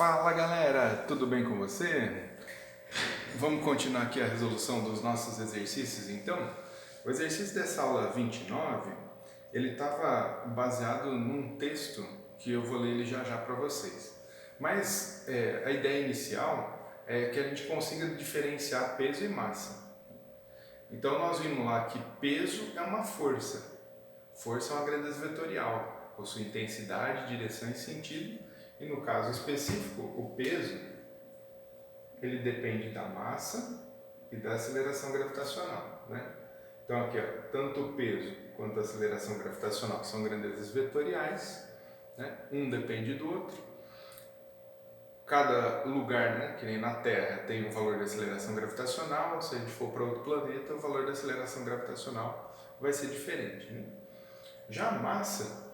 Fala galera, tudo bem com você? Vamos continuar aqui a resolução dos nossos exercícios então? O exercício dessa aula 29, ele estava baseado num texto que eu vou ler ele já para vocês. Mas a ideia inicial é que a gente consiga diferenciar peso e massa. Então nós vimos lá que peso é uma força. Força é uma grandeza vetorial, possui intensidade, direção e sentido. E no caso específico, o peso, ele depende da massa e da aceleração gravitacional, né? Então aqui, ó, tanto o peso quanto a aceleração gravitacional são grandezas vetoriais, né? Um depende do outro. Cada lugar, né, que nem na Terra, tem um valor de aceleração gravitacional. Se a gente for para outro planeta, o valor da aceleração gravitacional vai ser diferente, né? Já a massa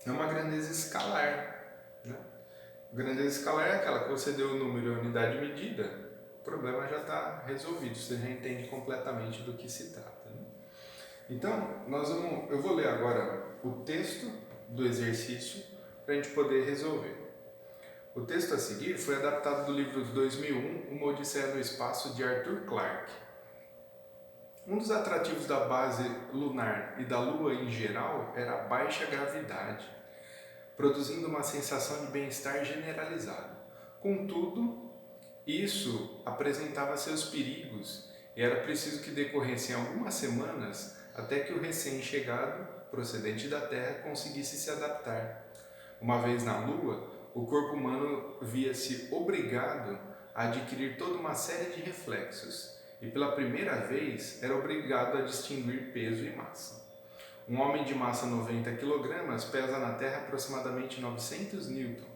é uma grandeza escalar, né? Grandeza escalar é aquela que você deu o número e a unidade medida, o problema já está resolvido, você já entende completamente do que se trata, né? Então, eu vou ler agora o texto do exercício para a gente poder resolver. O texto a seguir foi adaptado do livro de 2001, Uma Odisseia no Espaço, de Arthur Clarke. Um dos atrativos da base lunar e da Lua em geral era a baixa gravidade, produzindo uma sensação de bem-estar generalizado. Contudo, isso apresentava seus perigos e era preciso que decorressem algumas semanas até que o recém-chegado, procedente da Terra, conseguisse se adaptar. Uma vez na Lua, o corpo humano via-se obrigado a adquirir toda uma série de reflexos e pela primeira vez era obrigado a distinguir peso e massa. Um homem de massa 90 kg pesa na Terra aproximadamente 900 Newton.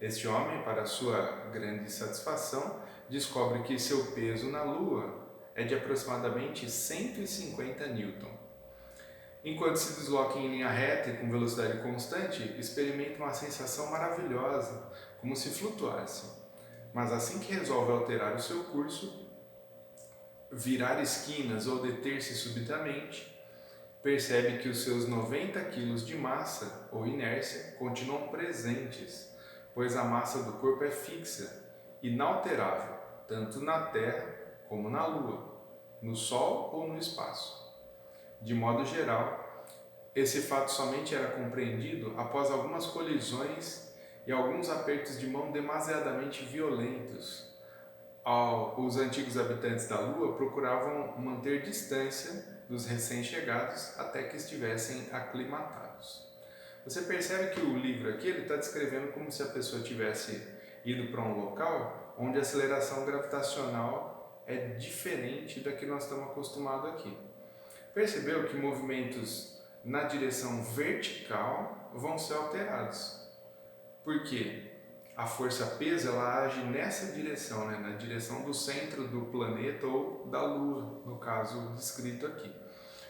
Este homem, para sua grande satisfação, descobre que seu peso na Lua é de aproximadamente 150 Newton. Enquanto se desloca em linha reta e com velocidade constante, experimenta uma sensação maravilhosa, como se flutuasse. Mas assim que resolve alterar o seu curso, virar esquinas ou deter-se subitamente, percebe que os seus 90 kg de massa ou inércia continuam presentes, pois a massa do corpo é fixa, inalterável, tanto na Terra como na Lua, no Sol ou no espaço. De modo geral, esse fato somente era compreendido após algumas colisões e alguns apertos de mão demasiadamente violentos. Os antigos habitantes da Lua procuravam manter distância dos recém-chegados até que estivessem aclimatados. Você percebe que o livro aqui está descrevendo como se a pessoa tivesse ido para um local onde a aceleração gravitacional é diferente da que nós estamos acostumados aqui. Percebeu que movimentos na direção vertical vão ser alterados. Por quê? A força-peso ela age nessa direção, né? Na direção do centro do planeta ou da Lua, no caso descrito aqui.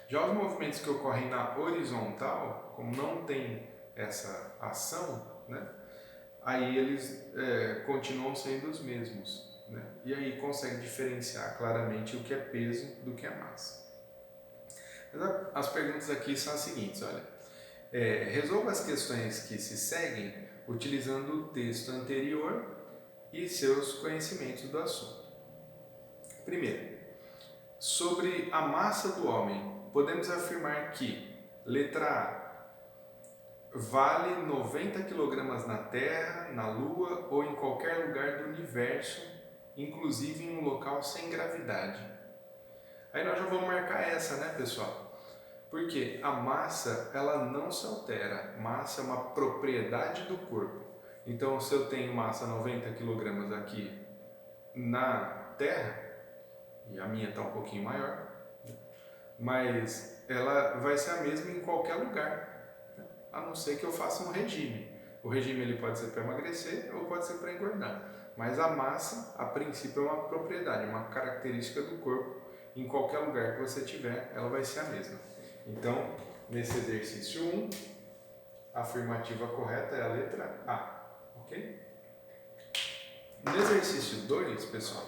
Já os movimentos que ocorrem na horizontal, como não tem essa ação, né? Aí eles continuam sendo os mesmos, né? E aí consegue diferenciar claramente o que é peso do que é massa. As perguntas aqui são as seguintes, olha. Resolva as questões que se seguem utilizando o texto anterior e seus conhecimentos do assunto. Primeiro, sobre a massa do homem, podemos afirmar que, letra A, vale 90 kg na Terra, na Lua ou em qualquer lugar do universo, inclusive em um local sem gravidade. Aí nós já vamos marcar essa, né, pessoal? Porque a massa, ela não se altera. Massa é uma propriedade do corpo. Então, se eu tenho massa 90 kg aqui na Terra, e a minha está um pouquinho maior, mas ela vai ser a mesma em qualquer lugar, né? A não ser que eu faça um regime. O regime ele pode ser para emagrecer ou pode ser para engordar. Mas a massa, a princípio, é uma propriedade, uma característica do corpo. Em qualquer lugar que você tiver, ela vai ser a mesma. Então, nesse exercício 1, a afirmativa correta é a letra A, ok? No exercício 2, pessoal,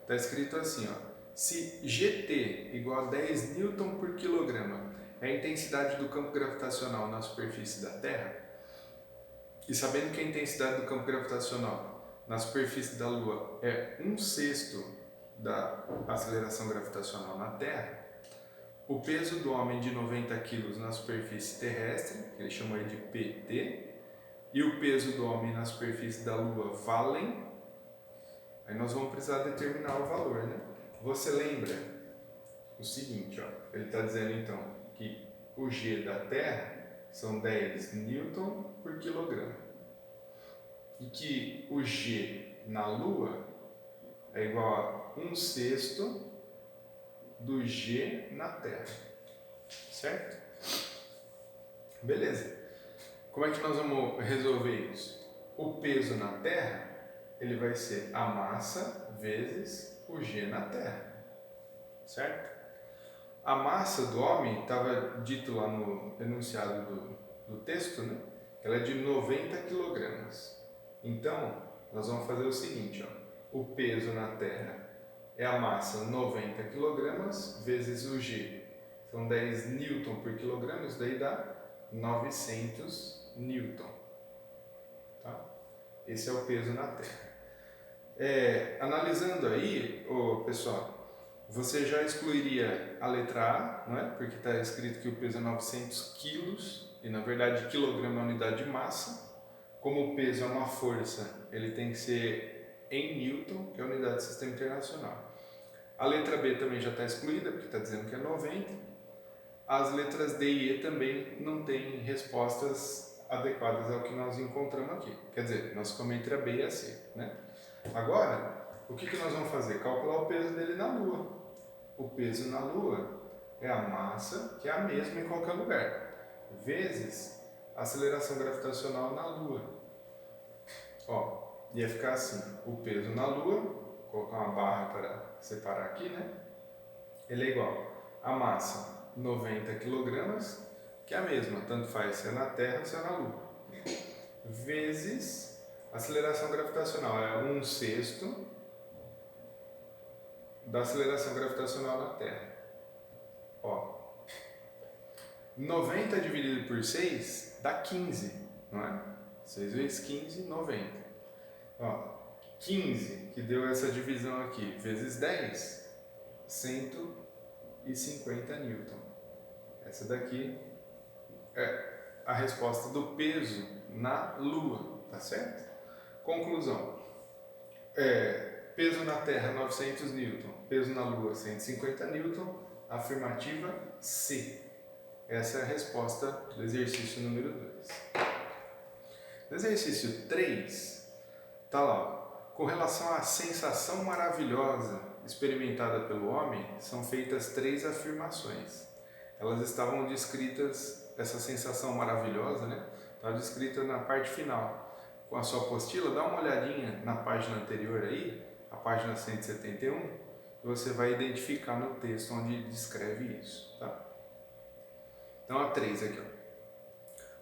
está escrito assim, ó, se GT igual a 10 Newton por quilograma é a intensidade do campo gravitacional na superfície da Terra, e sabendo que a intensidade do campo gravitacional na superfície da Lua é 1/6 da aceleração gravitacional na Terra, o peso do homem de 90 kg na superfície terrestre, que ele chama de PT, e o peso do homem na superfície da Lua valem, aí nós vamos precisar determinar o valor, né? Você lembra o seguinte, ó, ele está dizendo então que o G da Terra são 10 newton por quilograma e que o G na Lua é igual a 1/6 do G na Terra, certo? Beleza. Como é que nós vamos resolver isso? O peso na Terra, ele vai ser a massa vezes o G na Terra, certo? A massa do homem, estava dito lá no enunciado do texto, né? Ela é de 90 kg. Então, nós vamos fazer o seguinte, ó. O peso na Terra é a massa 90 kg vezes o G. São 10 newton por quilograma, isso daí dá 900 newton. Tá? Esse é o peso na Terra. Analisando aí, pessoal, você já excluiria a letra A, não é? Porque está escrito que o peso é 900 quilos, e na verdade quilograma é a unidade de massa. Como o peso é uma força, ele tem que ser em newton, que é a unidade do sistema internacional. A letra B também já está excluída, porque está dizendo que é 90. As letras D e E também não têm respostas adequadas ao que nós encontramos aqui. Quer dizer, nós ficamos entre a B e a C, né? Agora, o que nós vamos fazer? Calcular o peso dele na Lua. O peso na Lua é a massa, que é a mesma em qualquer lugar, vezes a aceleração gravitacional na Lua. Ó, ia ficar assim, o peso na Lua, vou colocar uma barra para separar aqui, né? Ele é igual a massa 90 kg, que é a mesma, tanto faz se é na Terra ou se é na Lua, vezes a aceleração gravitacional, é 1/6 da aceleração gravitacional na Terra. Ó, 90 dividido por 6 dá 15, não é? 6 vezes 15, 90. Ó, 15, que deu essa divisão aqui, vezes 10, 150 newton. Essa daqui é a resposta do peso na Lua, tá certo? Conclusão. Peso na Terra 900 newton, peso na Lua 150 newton, afirmativa C. Essa é a resposta do exercício número 2. No exercício 3, tá lá, com relação à sensação maravilhosa experimentada pelo homem, são feitas 3 afirmações. Elas estavam descritas, essa sensação maravilhosa, né? Estava descrita na parte final. Com a sua apostila, dá uma olhadinha na página anterior aí, a página 171, que você vai identificar no texto onde descreve isso, tá? Então, a 3 aqui, ó.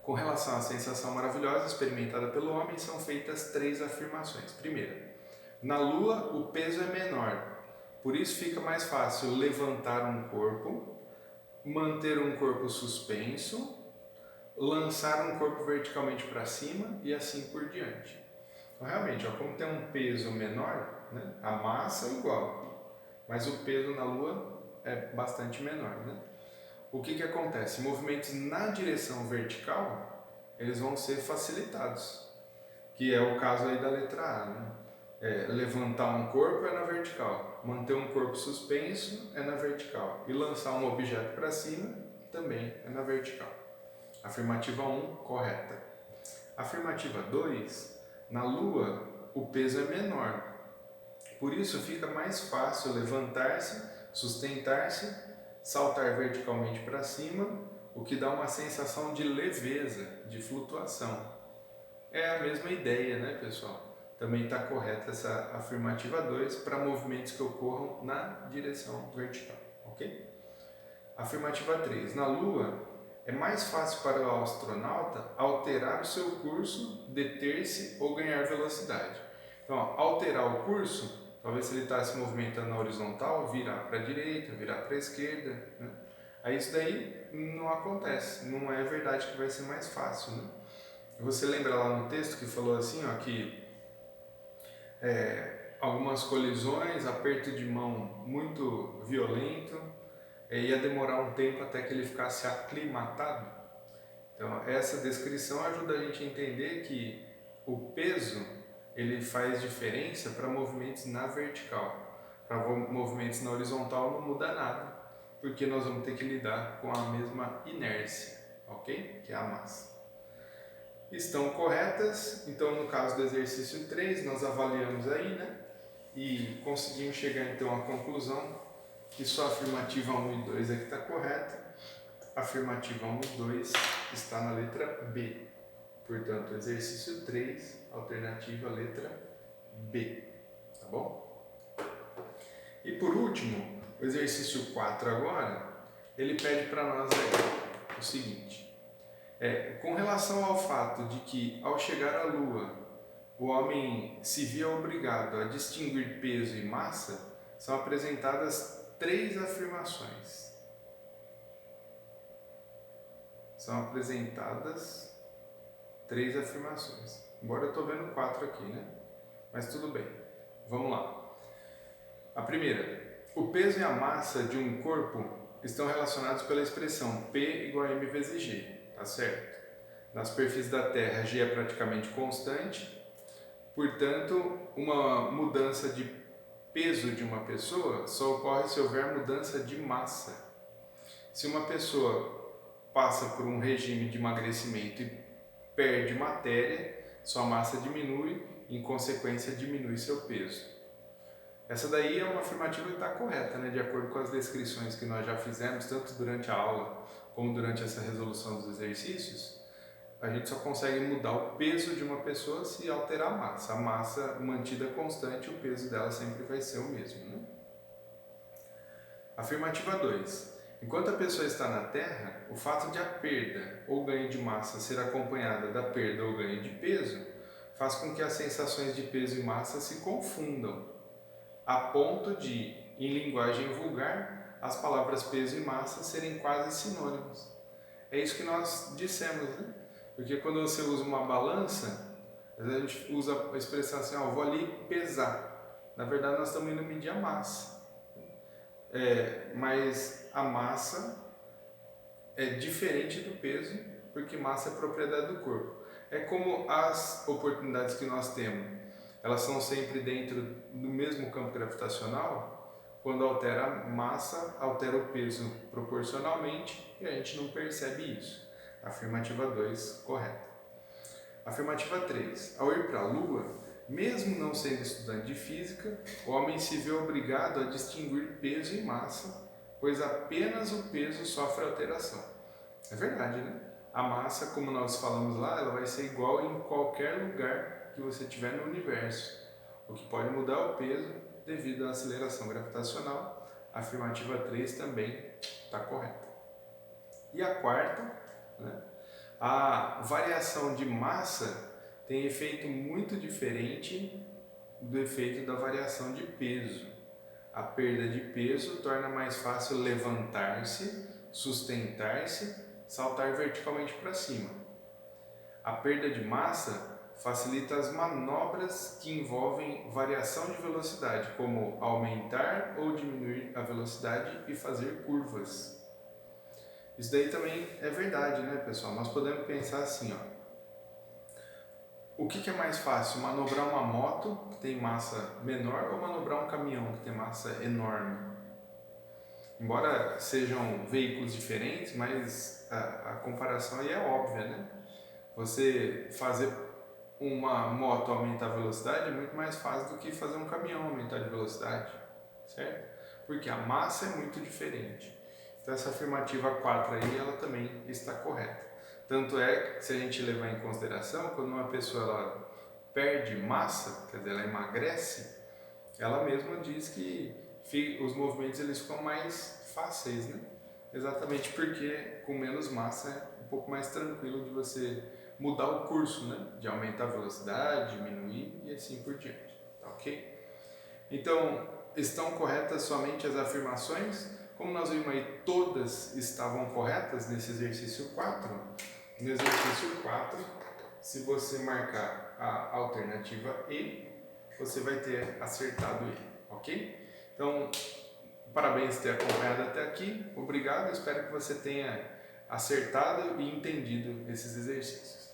Com relação à sensação maravilhosa experimentada pelo homem, são feitas 3 afirmações. Primeira, na Lua o peso é menor, por isso fica mais fácil levantar um corpo, manter um corpo suspenso, lançar um corpo verticalmente para cima e assim por diante. Então, realmente, ó, como tem um peso menor, né, a massa é igual, mas o peso na Lua é bastante menor, né? O que acontece? Movimentos na direção vertical, eles vão ser facilitados, que é o caso aí da letra A, né? Levantar um corpo é na vertical, manter um corpo suspenso é na vertical e lançar um objeto para cima também é na vertical. Afirmativa 1, correta. Afirmativa 2, na Lua o peso é menor, por isso fica mais fácil levantar-se, sustentar-se, saltar verticalmente para cima, o que dá uma sensação de leveza, de flutuação. É a mesma ideia, né, pessoal? Também está correta essa afirmativa 2 para movimentos que ocorram na direção vertical, ok? Afirmativa 3. Na Lua, é mais fácil para o astronauta alterar o seu curso, deter-se ou ganhar velocidade. Então, ó, alterar o curso, talvez se ele está se movimentando na horizontal, virar para a direita, virar para a esquerda, né? Aí isso daí não acontece, não é verdade que vai ser mais fácil, né? Você lembra lá no texto que falou assim, ó, que algumas colisões, aperto de mão muito violento, ia demorar um tempo até que ele ficasse aclimatado. Então, essa descrição ajuda a gente a entender que o peso ele faz diferença para movimentos na vertical. Para movimentos na horizontal não muda nada, porque nós vamos ter que lidar com a mesma inércia, ok? Que é a massa. Estão corretas, então no caso do exercício 3 nós avaliamos aí, né? E conseguimos chegar então à conclusão que só a afirmativa 1 e 2 é que está correta. A afirmativa 1 e 2 está na letra B. Portanto, exercício 3, alternativa letra B. Tá bom? E por último, o exercício 4 agora, ele pede para nós aí o seguinte. Com relação ao fato de que, ao chegar à Lua, o homem se via obrigado a distinguir peso e massa, são apresentadas 3 afirmações. São apresentadas 3 afirmações. Embora eu estou vendo 4 aqui, né? Mas tudo bem. Vamos lá. A primeira. O peso e a massa de um corpo estão relacionados pela expressão P igual a M vezes G. Tá certo? Na superfície da Terra, G é praticamente constante. Portanto, uma mudança de peso de uma pessoa só ocorre se houver mudança de massa. Se uma pessoa passa por um regime de emagrecimento e perde matéria, sua massa diminui, em consequência diminui seu peso. Essa daí é uma afirmativa que está correta, né? De acordo com as descrições que nós já fizemos, tanto durante a aula como durante essa resolução dos exercícios. A gente só consegue mudar o peso de uma pessoa se alterar a massa. A massa mantida constante, o peso dela sempre vai ser o mesmo, né? Afirmativa 2. Enquanto a pessoa está na Terra, o fato de a perda ou ganho de massa ser acompanhada da perda ou ganho de peso faz com que as sensações de peso e massa se confundam, a ponto de, em linguagem vulgar, as palavras peso e massa serem quase sinônimos. É isso que nós dissemos, né? Porque quando você usa uma balança, às vezes a gente usa a expressão assim, vou ali pesar. Na verdade, nós estamos indo medir a massa. Mas a massa é diferente do peso, porque massa é propriedade do corpo. É como as oportunidades que nós temos, elas são sempre dentro do mesmo campo gravitacional. Quando altera a massa, altera o peso proporcionalmente e a gente não percebe isso. Afirmativa 2, correta. Afirmativa 3. Ao ir para a Lua, mesmo não sendo estudante de física, o homem se vê obrigado a distinguir peso e massa, pois apenas o peso sofre alteração. É verdade, né? A massa, como nós falamos lá, ela vai ser igual em qualquer lugar que você tiver no universo. O que pode mudar é o peso devido à aceleração gravitacional. A afirmativa 3 também está correta. E a quarta, né? A variação de massa tem efeito muito diferente do efeito da variação de peso. A perda de peso torna mais fácil levantar-se, sustentar-se, saltar verticalmente para cima. A perda de massa facilita as manobras que envolvem variação de velocidade, como aumentar ou diminuir a velocidade e fazer curvas. Isso daí também é verdade, né, pessoal? Nós podemos pensar assim, o que é mais fácil, manobrar uma moto que tem massa menor ou manobrar um caminhão que tem massa enorme? Embora sejam veículos diferentes, mas a comparação aí é óbvia, né? Você fazer uma moto aumentar a velocidade é muito mais fácil do que fazer um caminhão aumentar de velocidade, certo? Porque a massa é muito diferente. Então essa afirmativa 4 aí, ela também está correta. Tanto é que se a gente levar em consideração, quando uma pessoa ela perde massa, quer dizer, ela emagrece, ela mesma diz que os movimentos eles ficam mais fáceis, né? Exatamente porque com menos massa é um pouco mais tranquilo de você mudar o curso, né? De aumentar a velocidade, diminuir e assim por diante, tá ok? Então, estão corretas somente as afirmações? Como nós vimos aí, todas estavam corretas nesse exercício 4. No exercício 4, se você marcar a alternativa E, você vai ter acertado ele, ok? Então, parabéns por ter acompanhado até aqui, obrigado, espero que você tenha acertado e entendido esses exercícios.